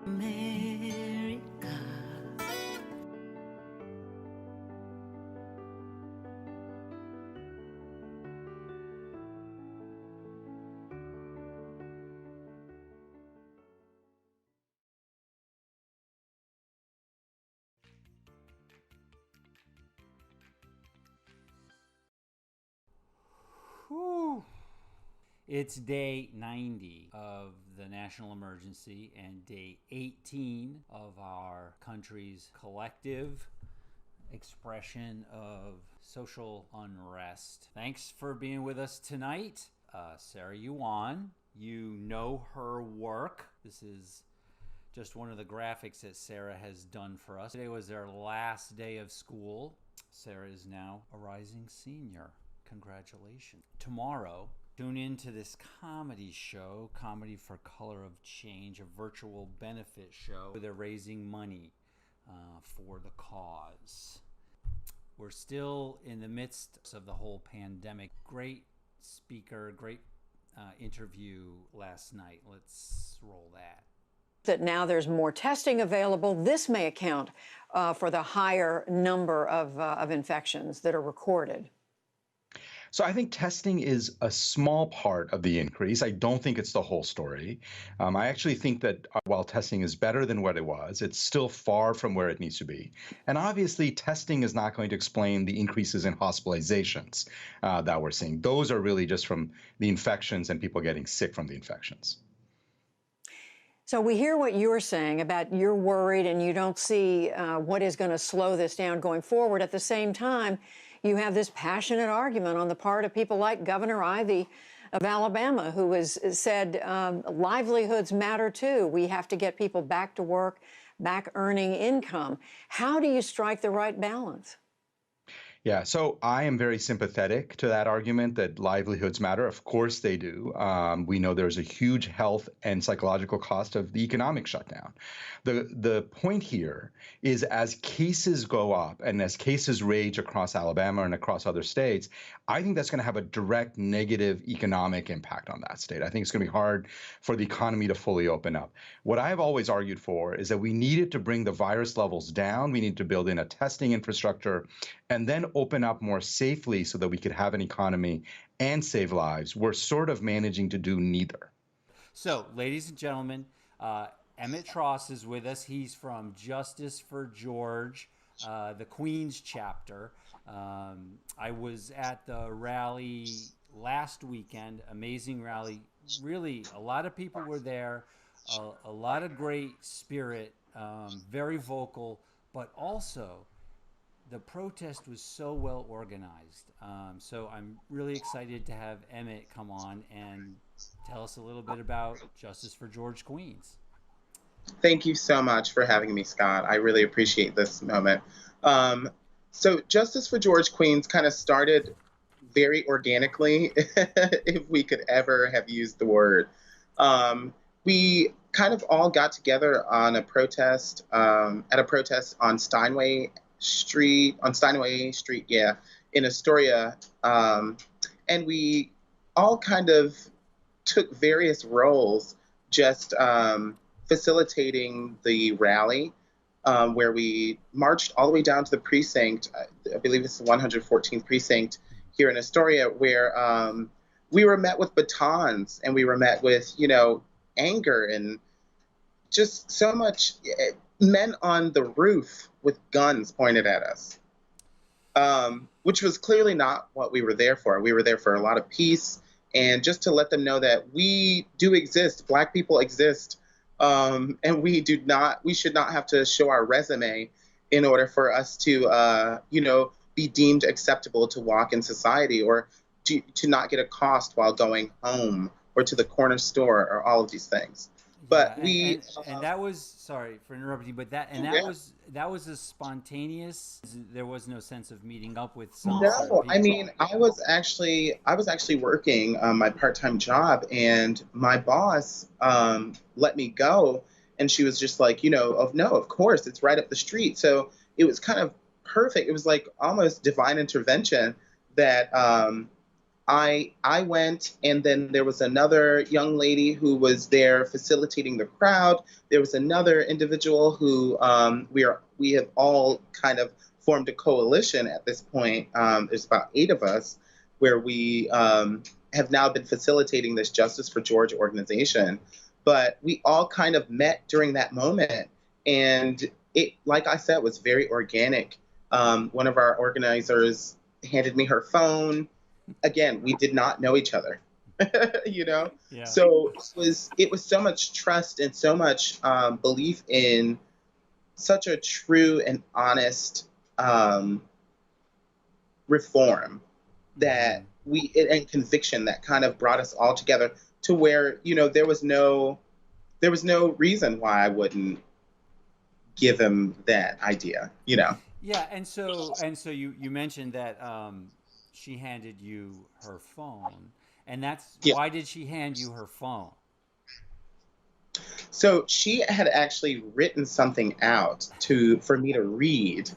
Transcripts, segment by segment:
America. Whew. It's day 90 of the national emergency and day 18 of our country's collective expression of social unrest. Thanks for being with us tonight. Sarah Yuan, you know her work. This is just one of the graphics that Sarah has done for us. Today was their last day of school. Sarah is now a rising senior. Congratulations. Tomorrow, tune in to this comedy show, Comedy for Color of Change, a virtual benefit show. They're raising money for the cause. We're still in the midst of the whole pandemic. Great speaker, great interview last night. Let's roll that. That now there's more testing available. This may account for the higher number of infections that are recorded. So I think testing is a small part of the increase. I don't think it's the whole story. I actually think that while testing is better than what it was, it's still far from where it needs to be. And obviously, testing is not going to explain the increases in hospitalizations that we're seeing. Those are really just from the infections and people getting sick from the infections. So we hear what you're saying about you're worried and you don't see what is going to slow this down going forward. At the same time, you have this passionate argument on the part of people like Governor Ivey of Alabama, who has said livelihoods matter too. We have to get people back to work, back earning income. How do you strike the right balance? Yeah, so I am very sympathetic to that argument that livelihoods matter. Of course they do. We know there's a huge health and psychological cost of the economic shutdown. The point here is as cases go up and as cases rage across Alabama and across other states, I think that's going to have a direct negative economic impact on that state. I think it's going to be hard for the economy to fully open up. What I've always argued for is that we needed to bring the virus levels down. We need to build in a testing infrastructure and then open up more safely so that we could have an economy and save lives. We're sort of managing to do neither. So, ladies and gentlemen, Emmett Tross is with us. He's from Justice for George, the Queens chapter. I was at the rally last weekend, amazing rally. Really, a lot of people were there, a lot of great spirit, very vocal, but also the protest was so well organized. So I'm really excited to have Emmett come on and tell us a little bit about Justice for George Queens. Thank you so much for having me, Scott. I really appreciate this moment. So Justice for George Queens kind of started very organically, if we could ever have used the word. We kind of all got together on a protest, at a protest on Steinway Street, in Astoria. And we all kind of took various roles just facilitating the rally, where we marched all the way down to the precinct. I believe it's the 114th precinct here in Astoria, where we were met with batons and we were met with, anger and just so much men on the roof with guns pointed at us, which was clearly not what we were there for. We were there for a lot of peace and just to let them know that we do exist. Black people exist. And we should not have to show our resume in order for us to, be deemed acceptable to walk in society or to not get a cost while going home or to the corner store or all of these things. But and that was, sorry for interrupting, but that was a spontaneous. There was no sense of meeting up with some. No, I mean, I was actually working my part-time job, and my boss let me go, and she was just like, no, of course, it's right up the street. So it was kind of perfect. It was like almost divine intervention that I went, and then there was another young lady who was there facilitating the crowd. There was another individual who we have all kind of formed a coalition at this point. There's about 8 of us, where we have now been facilitating this Justice for George organization. But we all kind of met during that moment, and it, like I said, was very organic. One of our organizers handed me her phone. Again, we did not know each other, you know? Yeah. So it was so much trust and so much belief in such a true and honest reform that and conviction that kind of brought us all together to where, you know, there was no reason why I wouldn't give him that idea, you know? Yeah, and so you mentioned that she handed you her phone, and that's why did she hand you her phone? So she had actually written something out for me to read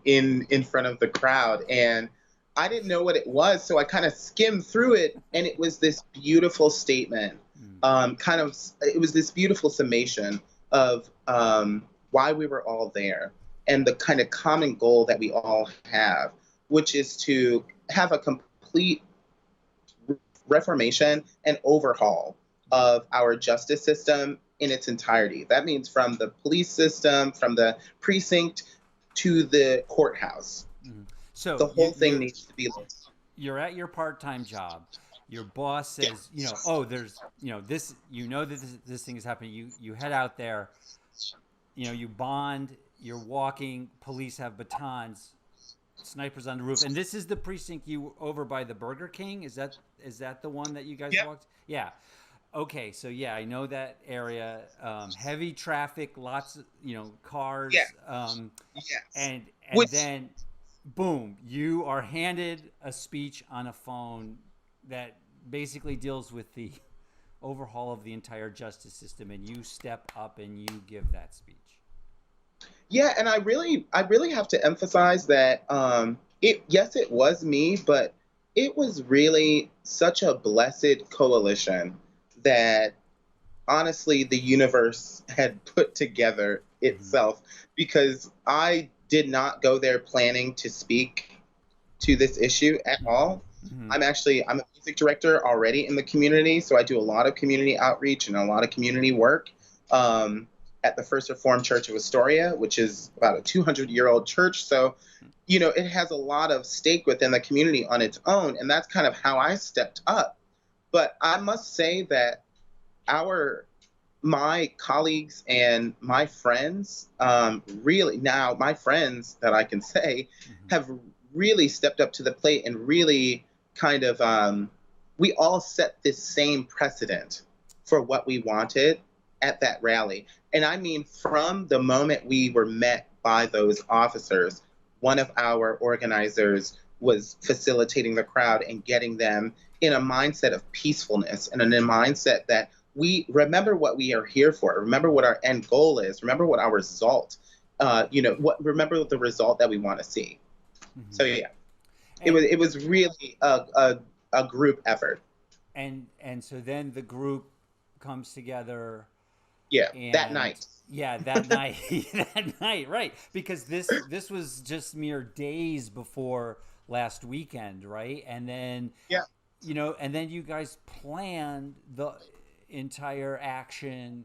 in front of the crowd, and I didn't know what it was, so I kind of skimmed through it, and it was this beautiful statement. It was this beautiful summation of why we were all there, and the kind of common goal that we all have, which is to have a complete reformation and overhaul of our justice system in its entirety. That means from the police system, from the precinct to the courthouse. So the whole thing needs to be. You're at your part-time job. Your boss says, you know, oh, there's, you know, this, you know that this thing is happening. You head out there, you know, you bond, you're walking, police have batons, snipers on the roof. And this is the precinct you over by the Burger King? Is that the one that you guys walked? Yeah. Okay, so yeah, I know that area. Heavy traffic, lots of, you know, cars. And then boom, you are handed a speech on a phone that basically deals with the overhaul of the entire justice system, and you step up and you give that speech. Yeah, and I really have to emphasize that it was me, but it was really such a blessed coalition that honestly the universe had put together itself, because I did not go there planning to speak to this issue at all. I'm a music director already in the community, so I do a lot of community outreach and a lot of community work at the First Reformed Church of Astoria, which is about a 200-year-old church. So, you know, it has a lot of stake within the community on its own, and that's kind of how I stepped up. But I must say that my colleagues and my friends, really now my friends that I can say, have really stepped up to the plate and really kind of, we all set this same precedent for what we wanted at that rally. And I mean, from the moment we were met by those officers, one of our organizers was facilitating the crowd and getting them in a mindset of peacefulness and in a mindset that we remember what we are here for. Remember what our end goal is. Remember what our result, remember the result that we want to see. So yeah, it was really a group effort. And so then the group comes together. Yeah, that night. Yeah, that night. That night, right? Because this was just mere days before last weekend, right? And then you know, and then you guys planned the entire action,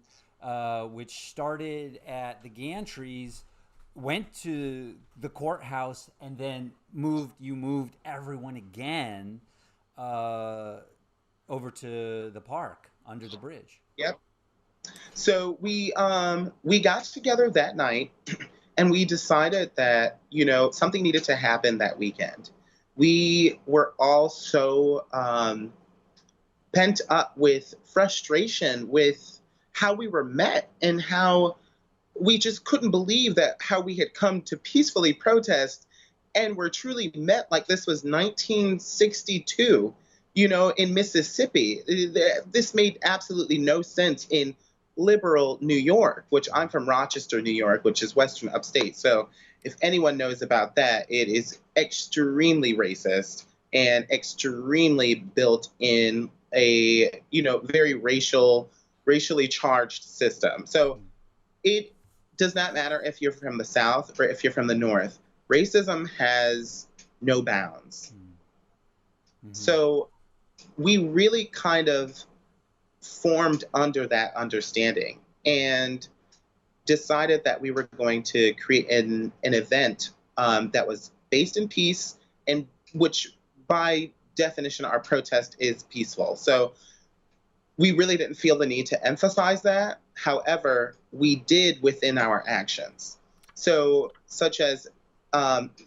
which started at the gantries, went to the courthouse, and then you moved everyone again over to the park under the bridge. Yep. So we got together that night, and we decided that, you know, something needed to happen that weekend. We were all so pent up with frustration with how we were met and how we just couldn't believe that how we had come to peacefully protest and were truly met like this was 1962, you know, in Mississippi. This made absolutely no sense in liberal New York, which I'm from Rochester, New York, which is Western upstate. So if anyone knows about that, it is extremely racist and extremely built in a, very racially charged system. So it does not matter if you're from the South or if you're from the North. Racism has no bounds. Mm-hmm. So we really kind of formed under that understanding and decided that we were going to create an event that was based in peace, and which by definition our protest is peaceful. So we really didn't feel the need to emphasize that. However, we did within our actions. So such as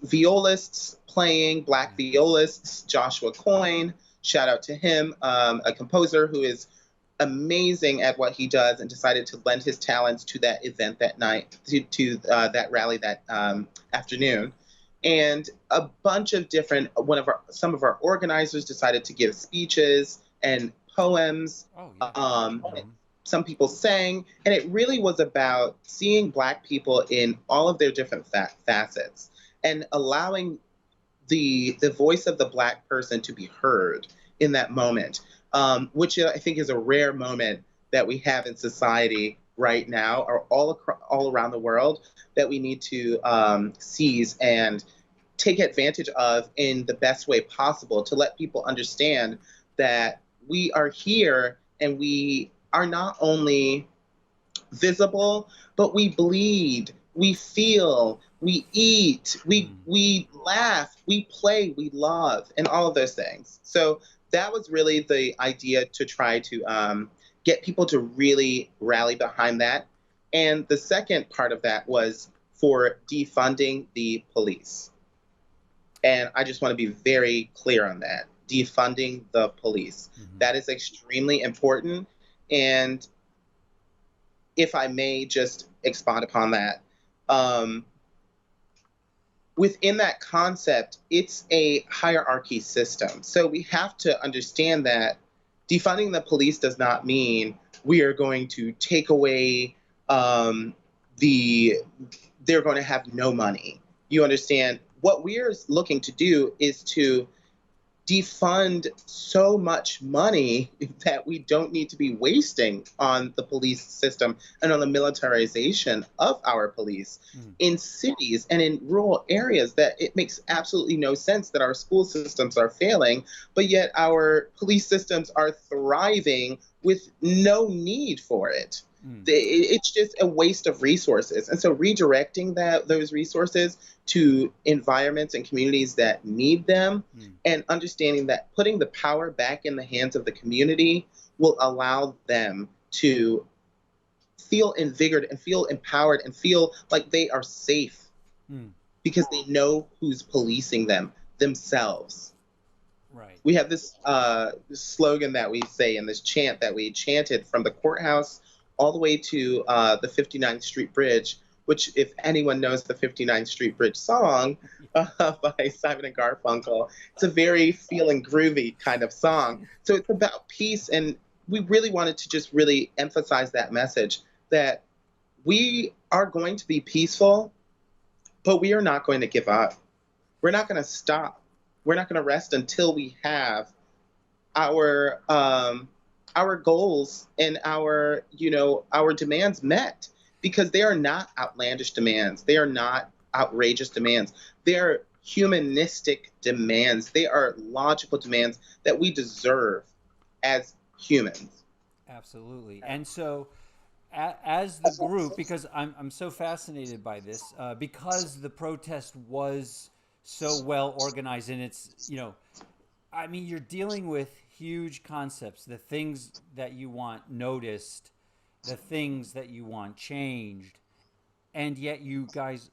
violists playing, Black violists, Joshua Coyne, shout out to him, a composer who is amazing at what he does and decided to lend his talents to that event that night, to that rally that afternoon. And a bunch of different, some of our organizers decided to give speeches and poems. Oh, yeah. Some people sang, and it really was about seeing Black people in all of their different facets and allowing the voice of the Black person to be heard in that moment, which I think is a rare moment that we have in society right now, or all around the world, that we need to seize and take advantage of in the best way possible to let people understand that we are here and we are not only visible, but we bleed, we feel, we eat, we laugh, we play, we love, and all of those things. So that was really the idea, to try to get people to really rally behind that. And the second part of that was for defunding the police. And I just want to be very clear on that. Defunding the police. Mm-hmm. That is extremely important. And if I may just expound upon that, within that concept, it's a hierarchy system. So we have to understand that defunding the police does not mean we are going to take away they're going to have no money. You understand? What we're looking to do is to defund so much money that we don't need to be wasting on the police system and on the militarization of our police in cities and in rural areas, that it makes absolutely no sense that our school systems are failing, but yet our police systems are thriving with no need for it. It's just a waste of resources. And so redirecting those resources to environments and communities that need them, and understanding that putting the power back in the hands of the community will allow them to feel invigorated and feel empowered and feel like they are safe because they know who's policing them themselves. Right. We have this slogan that we say, and this chant that we chanted from the courthouse all the way to the 59th Street Bridge, which, if anyone knows the 59th Street Bridge song by Simon and Garfunkel, it's a very feeling groovy kind of song. So it's about peace, and we really wanted to just really emphasize that message that we are going to be peaceful, but we are not going to give up. We're not going to stop. We're not going to rest until we have our goals and our demands met, because they are not outlandish demands. They are not outrageous demands. They are humanistic demands. They are logical demands that we deserve as humans. Absolutely. And so as the group, because I'm so fascinated by this, because the protest was so well organized, and it's, I mean, you're dealing with huge concepts, the things that you want noticed, the things that you want changed, and yet you guys,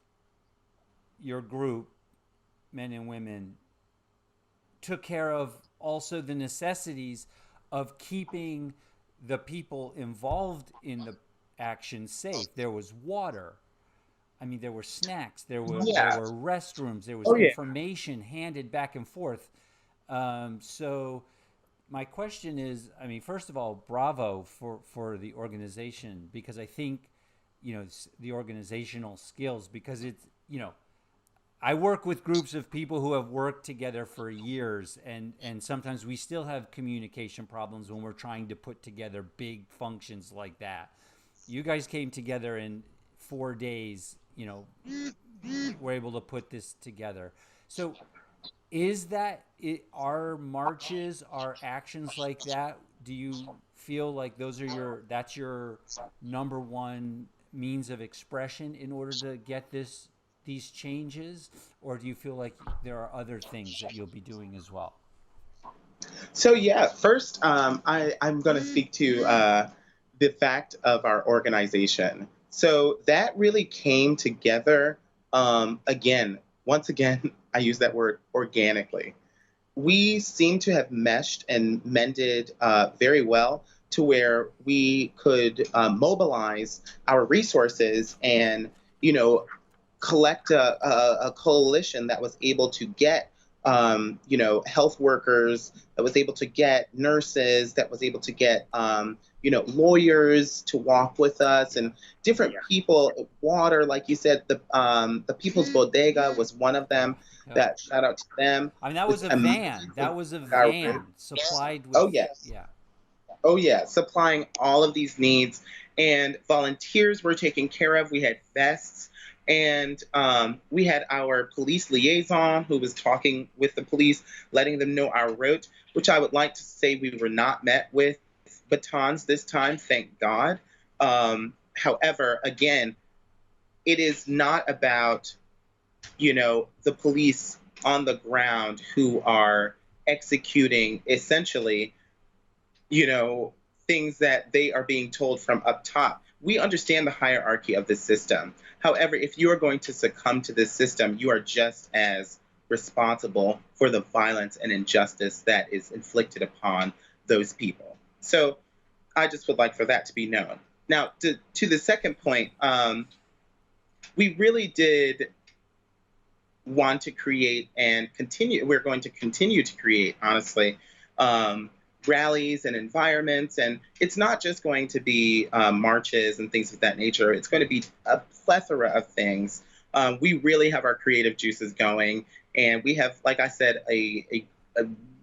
your group, men and women, took care of also the necessities of keeping the people involved in the action safe. There was water. I mean, there were snacks. There were restrooms. There was information handed back and forth. So my question is, I mean, first of all, bravo for the organization, because I think, the organizational skills, because it's, I work with groups of people who have worked together for years, and sometimes we still have communication problems when we're trying to put together big functions like that. You guys came together in 4 days, were able to put this together. So is that it, our marches, our actions like that? Do you feel like that's your number one means of expression in order to get these changes, or do you feel like there are other things that you'll be doing as well? So yeah, first, I'm going to speak to the fact of our organization. So that really came together, again, once again, I use that word organically. We seem to have meshed and mended very well to where we could mobilize our resources and, you know, collect a coalition that was able to get health workers, that was able to get nurses, that was able to get lawyers to walk with us, and different people. Water, like you said, the People's Bodega was one of them. Yeah. That shout out to them. I mean, that was a van. That was a Our- van supplied with. Oh yes. Yeah. Oh, yeah, supplying all of these needs. And volunteers were taken care of. We had vests. And we had our police liaison who was talking with the police, letting them know our route, which I would like to say we were not met with batons this time, thank God. However, again, it is not about, the police on the ground who are executing essentially things that they are being told from up top. We understand the hierarchy of the system. However, if you are going to succumb to this system, you are just as responsible for the violence and injustice that is inflicted upon those people. So I just would like for that to be known. Now, to the second point, we really did want to create and continue, we're going to continue to create, honestly, rallies and environments. And it's not just going to be marches and things of that nature. It's going to be a plethora of things. We really have our creative juices going. And we have, like I said, a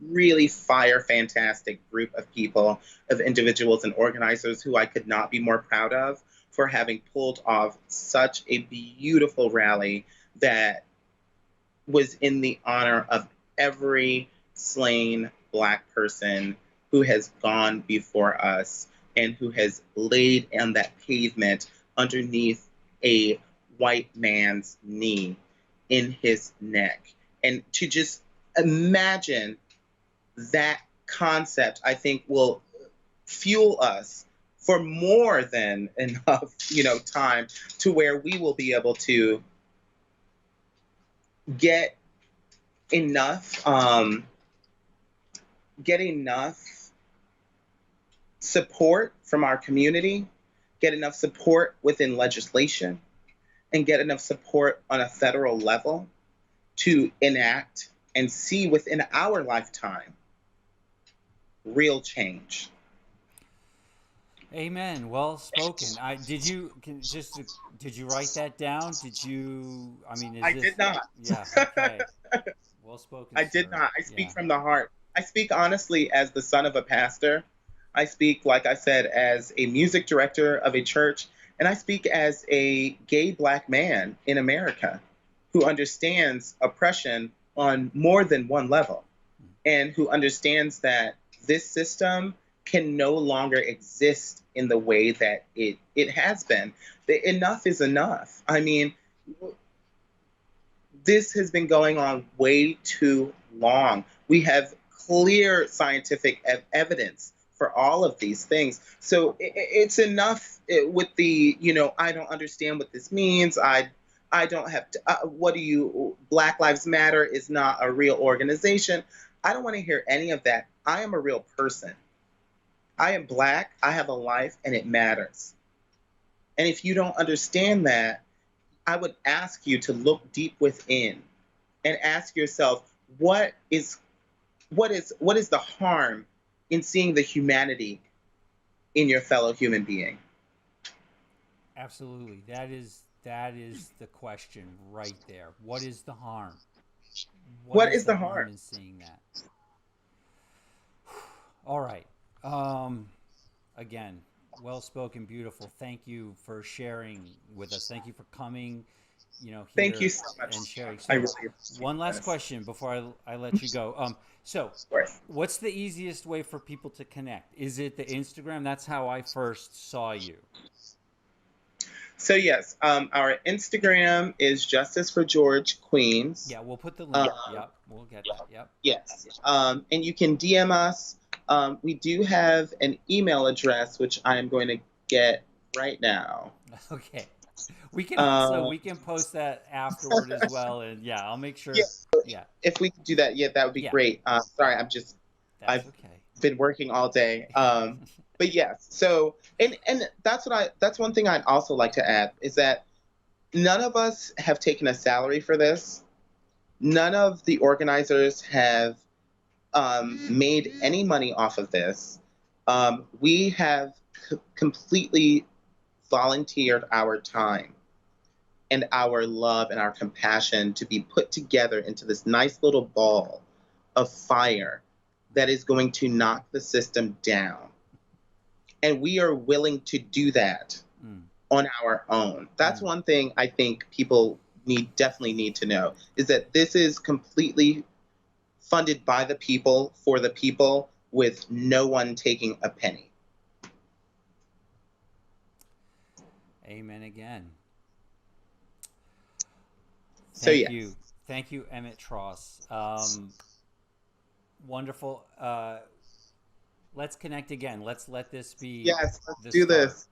really fantastic group of people, of individuals and organizers who I could not be more proud of for having pulled off such a beautiful rally that was in the honor of every slain Black person who has gone before us and who has laid on that pavement underneath a white man's knee in his neck. And to just imagine that concept, I think, will fuel us for more than enough, time to where we will be able to get enough support from our community, get enough support within legislation, and get enough support on a federal level to enact and see within our lifetime real change. Amen. Well spoken. Did you write that down? I did not. Yeah. Okay. Well spoken. I did sir. not. I speak Yeah. from the heart. I speak honestly as the son of a pastor. I speak, like I said, as a music director of a church, and I speak as a gay Black man in America who understands oppression on more than one level, and who understands that this system can no longer exist in the way that it has been. Enough is enough. I mean, this has been going on way too long. We have clear scientific evidence for all of these things. So it's enough with the, I don't understand what this means. I don't have to, Black Lives Matter is not a real organization. I don't want to hear any of that. I am a real person. I am Black, I have a life, and it matters. And if you don't understand that, I would ask you to look deep within and ask yourself, what is the harm in seeing the humanity in your fellow human being? Absolutely. That is That is the question right there. What is the harm? What is the harm in seeing that? All right. Again, well spoken, beautiful. Thank you for sharing with us. Thank you for coming. Here Thank you so much. and sharing. So I really appreciate one last this. question before I let you go. So Of course. what's the easiest way for people to connect? Is it the Instagram? That's how I first saw you. So yes, our Instagram is Justice for George Queens. Yeah, we'll put the link. Yep, we'll get that. Yep. Yes. And you can DM us. We do have an email address, which I am going to get right now. Okay. We can post that afterward as well, and I'll make sure. Yeah. If we could do that, that would be great. Sorry, I've been working all day. But yes, so and that's one thing I'd also like to add is that none of us have taken a salary for this. None of the organizers have made any money off of this. We have completely volunteered our time and our love and our compassion to be put together into this nice little ball of fire that is going to knock the system down. And we are willing to do that on our own. That's one thing I think people definitely need to know, is that this is completely funded by the people, for the people, with no one taking a penny. Amen again. Thank you, Emmett Tross. Wonderful. Let's connect again. Let's let this be. Yes, let's do this.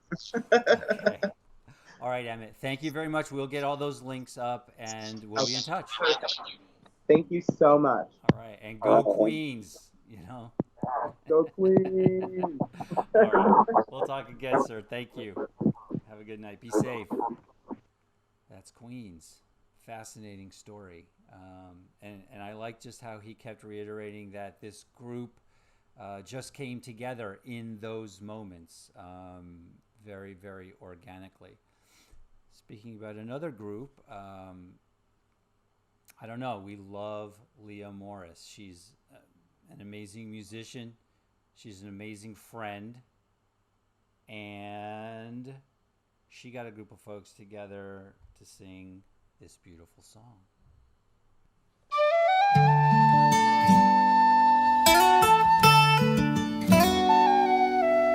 Okay. All right, Emmett. Thank you very much. We'll get all those links up, and we'll be in touch. Thank you so much. All right, and go Queens. Go Queens. All right. We'll talk again, sir. Thank you. Have a good night. Be safe. That's Queens. Fascinating story. And I like just how he kept reiterating that this group just came together in those moments very, very organically. Speaking about another group, I don't know, we love Leah Morris. She's an amazing musician. She's an amazing friend. And she got a group of folks together to sing this beautiful song.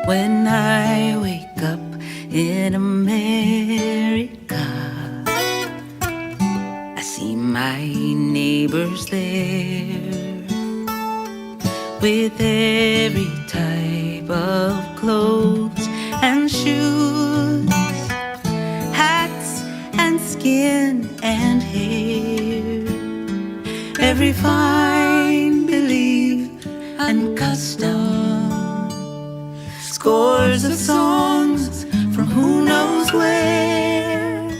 When I wake up in America, I see my neighbors there with every type of clothes and shoes, hats and skin and hair, every fine belief and custom. Scores of songs from who knows where.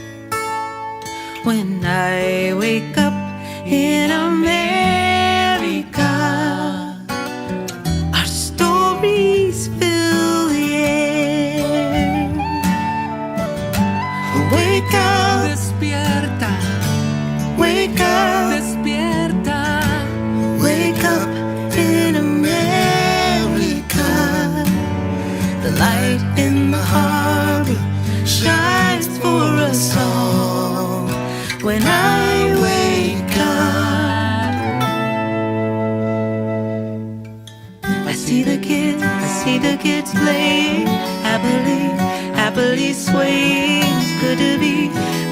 When I wake up in America, our stories fill the air. Wake up, despierta. Wake up, despierta. Wake up in America. The light in the harbor shines for us all. When I wake up, I see the kids playing happily swaying. It's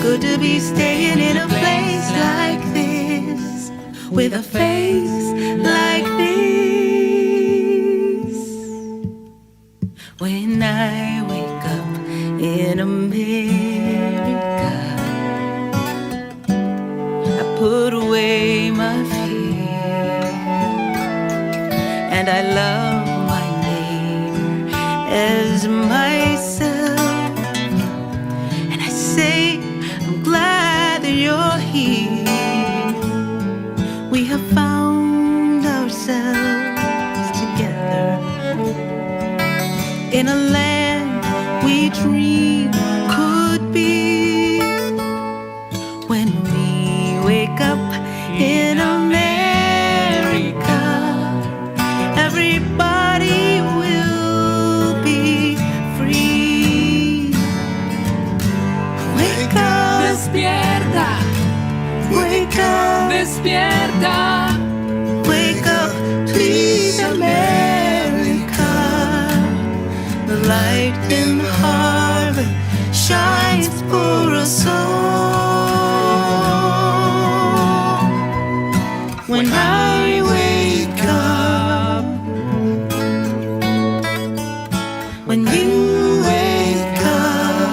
good to be staying in a place like this, with a face like this. When I wake up in America, I put away my fear, and I love my neighbor as myself. And I say, I'm glad that you're here. We have found ourselves together in a land we dream could be. despierta. Wake up, please, America. The light in the harbor shines for us all. When I wake up, when you wake up,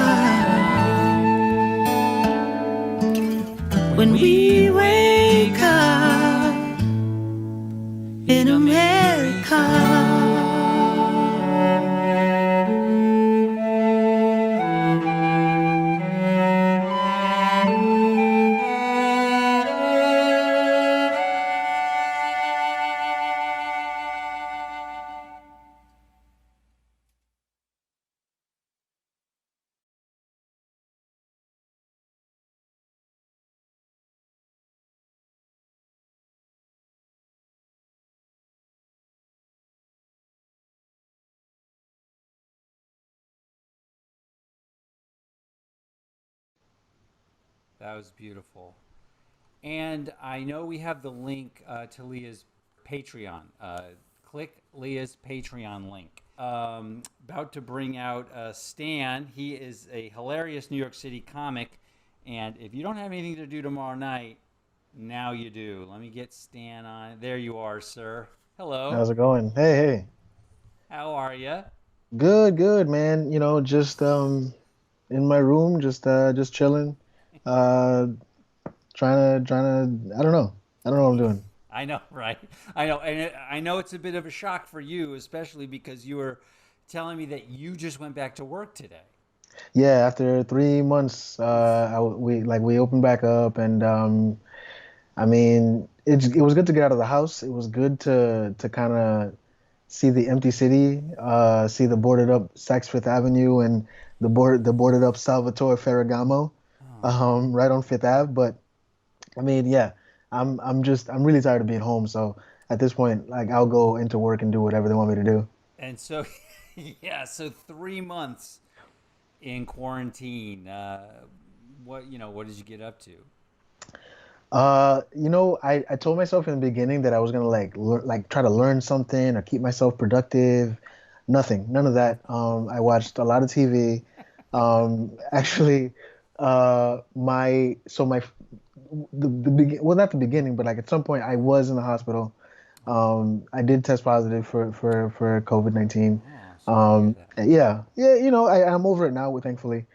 when we wake up in America. That was beautiful. And I know we have the link to Leah's Patreon. Click Leah's Patreon link. About to bring out Stan. He is a hilarious New York City comic. And if you don't have anything to do tomorrow night, now you do. Let me get Stan on. There you are, sir. Hello. How's it going? Hey, hey. How are you? Good, good, man. You know, just in my room, just chilling. Uh trying to I don't know. I don't know what I'm doing. I know, right? I know, and I know it's a bit of a shock for you, especially because you were telling me that you just went back to work today. Yeah, after 3 months, we opened back up, and I mean, it was good to get out of the house. It was good to kind of see the empty city, see the boarded up Saks Fifth Avenue and the boarded up Salvatore Ferragamo, right on Fifth Ave. But I mean, yeah, I'm really tired of being home. So at this point, like I'll go into work and do whatever they want me to do. And so, yeah, so 3 months in quarantine. What did you get up to? I told myself in the beginning that I was gonna like try to learn something or keep myself productive. Nothing, none of that. I watched a lot of TV. Actually, my so my well, not the beginning, but like at some point I was in the hospital. I did test positive for COVID-19. Oh, sorry to hear that. Yeah, I'm over it now, thankfully.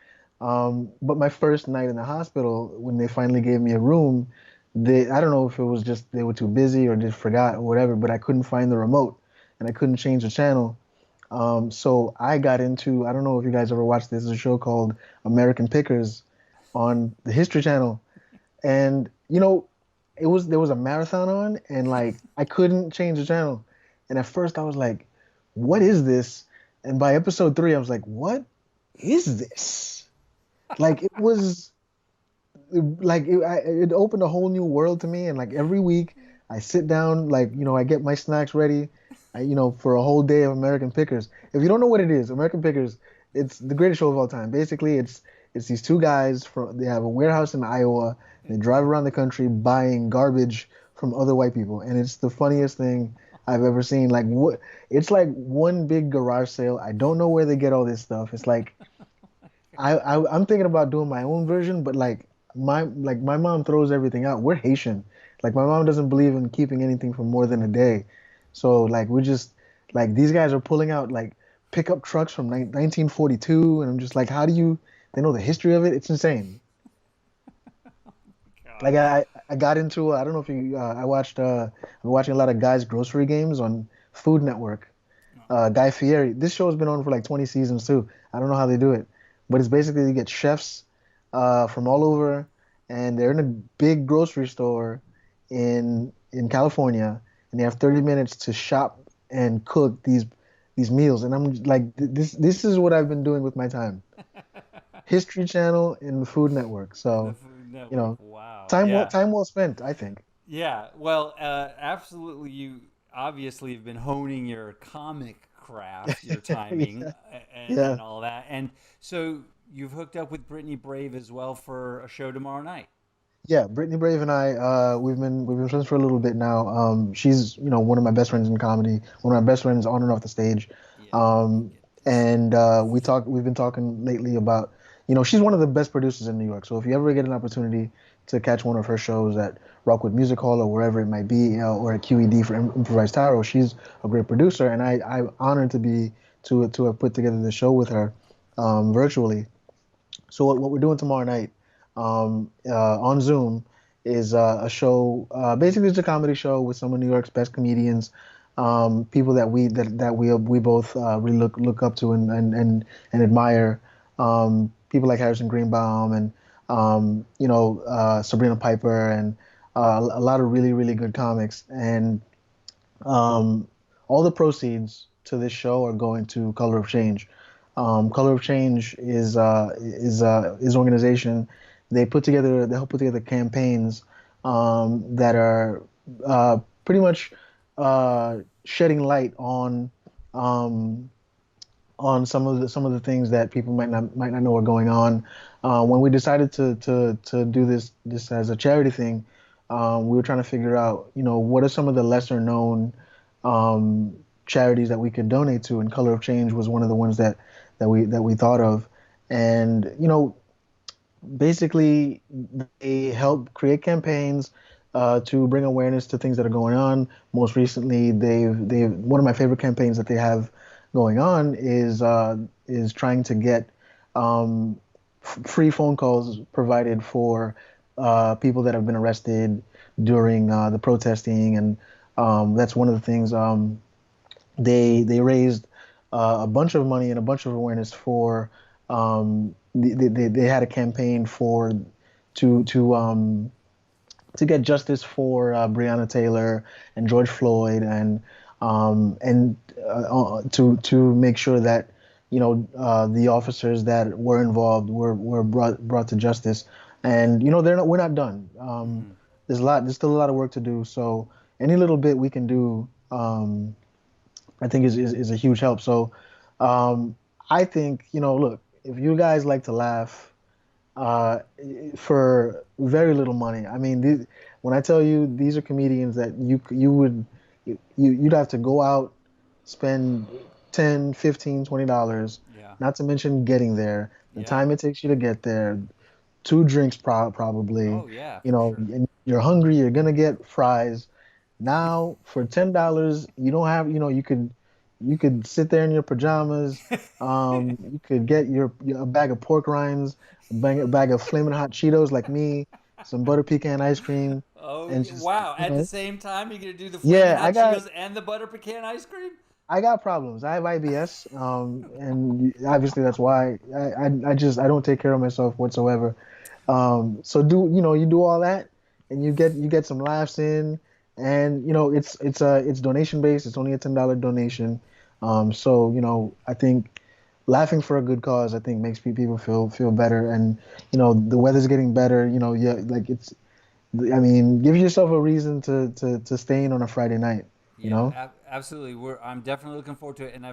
But my first night in the hospital, when they finally gave me a room, I don't know if it was just they were too busy or just forgot or whatever, but I couldn't find the remote and I couldn't change the channel. So I got into, I don't know if you guys ever watched this, there's a show called American Pickers on the History Channel. And there was a marathon on and like I couldn't change the channel. And at first I was like, what is this? And by episode 3, I was like, what is this? Like it was it opened a whole new world to me. And like every week I sit down, like, I get my snacks ready, for a whole day of American Pickers. If you don't know what it is, American Pickers, it's the greatest show of all time. Basically, it's these two guys they have a warehouse in Iowa. They drive around the country buying garbage from other white people, and it's the funniest thing I've ever seen. Like what? It's like one big garage sale. I don't know where they get all this stuff. It's like I'm thinking about doing my own version, but my mom throws everything out. We're Haitian. Like my mom doesn't believe in keeping anything for more than a day. So like we just like these guys are pulling out like pickup trucks from 1942, and I'm just like, how do you? They know the history of it. It's insane. Like I got into I don't know if you I watched I'm watching a lot of Guy's Grocery Games on Food Network. Guy Fieri. This show has been on for like 20 seasons too. I don't know how they do it, but it's basically you get chefs from all over, and they're in a big grocery store in California, and they have 30 minutes to shop and cook these meals. And I'm like, this is what I've been doing with my time. History Channel and the Food Network. So, The Food Network. Wow. time Yeah. time well spent, I think. Yeah. Well, absolutely. You obviously have been honing your comic craft, your timing, Yeah. and all that. And so you've hooked up with Brittany Brave as well for a show tomorrow night. Yeah, Brittany Brave and I, we've been friends for a little bit now. She's, one of my best friends in comedy, one of my best friends on and off the stage. Yeah. Um, Get this. and we've been talking lately about, she's one of the best producers in New York. So if you ever get an opportunity to catch one of her shows at Rockwood Music Hall or wherever it might be, or at QED for Improvised Tarot, she's a great producer, and I'm honored to have put together the show with her, virtually. So what we're doing tomorrow night, on Zoom, is a show. Basically, it's a comedy show with some of New York's best comedians, people that we both really look up to and admire. People like Harrison Greenbaum and Sabrina Piper and a lot of really really good comics. And um, all the proceeds to this show are going to Color of Change. Color of Change is an organization. They help put together campaigns that are pretty much shedding light um, on some of the things that people might not know are going on. When we decided to do this as a charity thing, we were trying to figure out, what are some of the lesser known charities that we could donate to, and Color of Change was one of the ones that we thought of. And basically they help create campaigns to bring awareness to things that are going on. Most recently, they've one of my favorite campaigns that they have going on is trying to get free phone calls provided for people that have been arrested during the protesting, and that's one of the things. They raised a bunch of money and a bunch of awareness for. They had a campaign for to get justice for Breonna Taylor and George Floyd, and to make sure that the officers that were involved were brought to justice. And we're not done. There's still a lot of work to do. So any little bit we can do, I think is a huge help. So I think, look, if you guys like to laugh uh, for very little money, I mean, when I tell you these are comedians that you'd have to go out, spend 10, 15, $20, Yeah. not to mention getting there, the Yeah. time it takes you to get there, two drinks probably, Oh yeah, for sure. and you're hungry, you're gonna get fries. Now for $10, you don't have, you could sit there in your pajamas. You could get a bag of pork rinds, a bag of flaming hot Cheetos like me, some butter pecan ice cream, Oh and just, wow! At the same time, you're gonna do the flaming yeah, hot Cheetos and the butter pecan ice cream? I got problems. I have IBS, and obviously that's why I don't take care of myself whatsoever. So you do all that, and you get some laughs in, and it's donation based. It's only a $10 donation. So I think laughing for a good cause, I think, makes people feel better. And the weather's getting better. Yeah, like I mean, give yourself a reason to stay in on a Friday night. You Yeah, know. absolutely. I'm definitely looking forward to it, and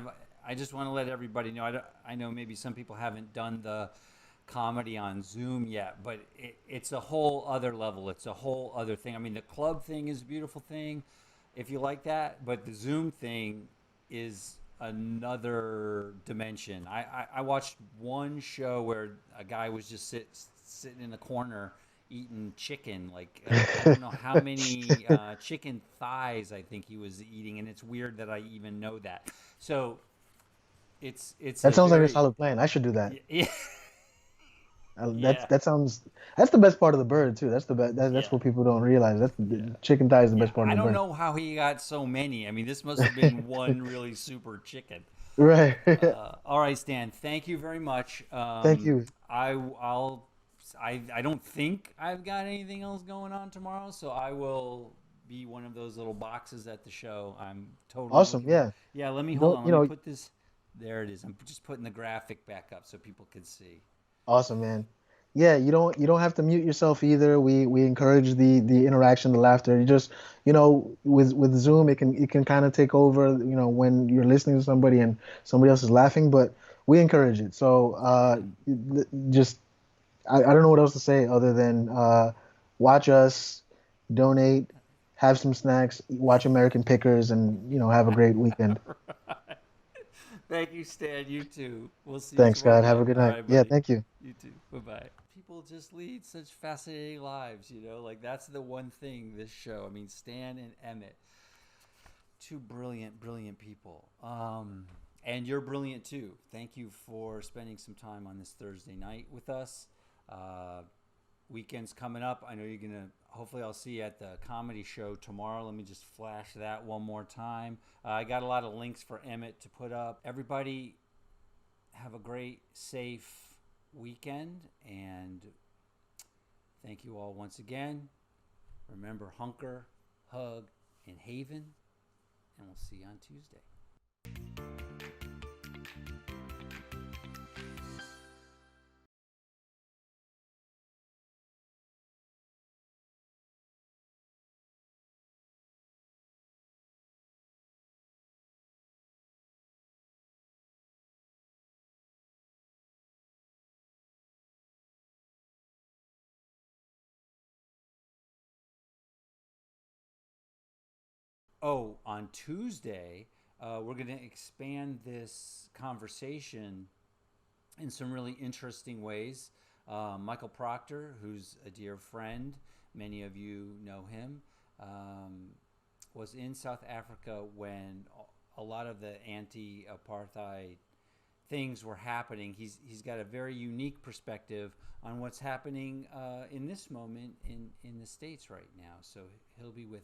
I just want to let everybody know. I know maybe some people haven't done the comedy on Zoom yet, but it's a whole other level. It's a whole other thing. I mean, the club thing is a beautiful thing, if you like that, but the Zoom thing is another dimension. I watched one show where a guy was just sitting in the corner eating chicken. Like I don't know how many chicken thighs I think he was eating, and it's weird that I even know that. So it's That a sounds like a very solid plan. I should do that. yeah That's yeah that sounds that's the best part of the bird too. That's the best. That's yeah what people don't realize. That's yeah. the chicken thigh is the Yeah, best part I of the don't bird. know how he got so many. I mean, this must have been one really super chicken. Right. All right, Stan. Thank you very much. Thank you. I'll. I don't think I've got anything else going on tomorrow, so I will be one of those little boxes at the show. I'm totally Awesome. looking for. Yeah. Yeah, let me hold Don't on. you Let me know? put this. There it is. I'm just putting the graphic back up so people can see. Awesome, man. Yeah. You don't have to mute yourself either. We encourage the interaction, the laughter. You just with Zoom it can kind of take over. When you're listening to somebody and somebody else is laughing, but we encourage it. So just I don't know what else to say other than watch us, donate, have some snacks, watch American Pickers, and have a great weekend. Thank you, Stan. You too. We'll see you Thanks, tomorrow God. Have a night. good All night. right, Yeah, buddy. thank you. You too. Bye bye. People just lead such fascinating lives, Like that's the one thing this show. I mean, Stan and Emmett, two brilliant, brilliant people. And you're brilliant too. Thank you for spending some time on this Thursday night with us. Weekend's coming up. I know you're gonna. Hopefully, I'll see you at the comedy show tomorrow. Let me just flash that one more time. I got a lot of links for Emmett to put up. Everybody, have a great, safe weekend, and thank you all once again. Remember, hunker, hug, and haven, and we'll see you on Tuesday. Oh, on Tuesday, we're going to expand this conversation in some really interesting ways. Michael Proctor, who's a dear friend, many of you know him, was in South Africa when a lot of the anti-apartheid things were happening. He's got a very unique perspective on what's happening in this moment in the States right now. So he'll be with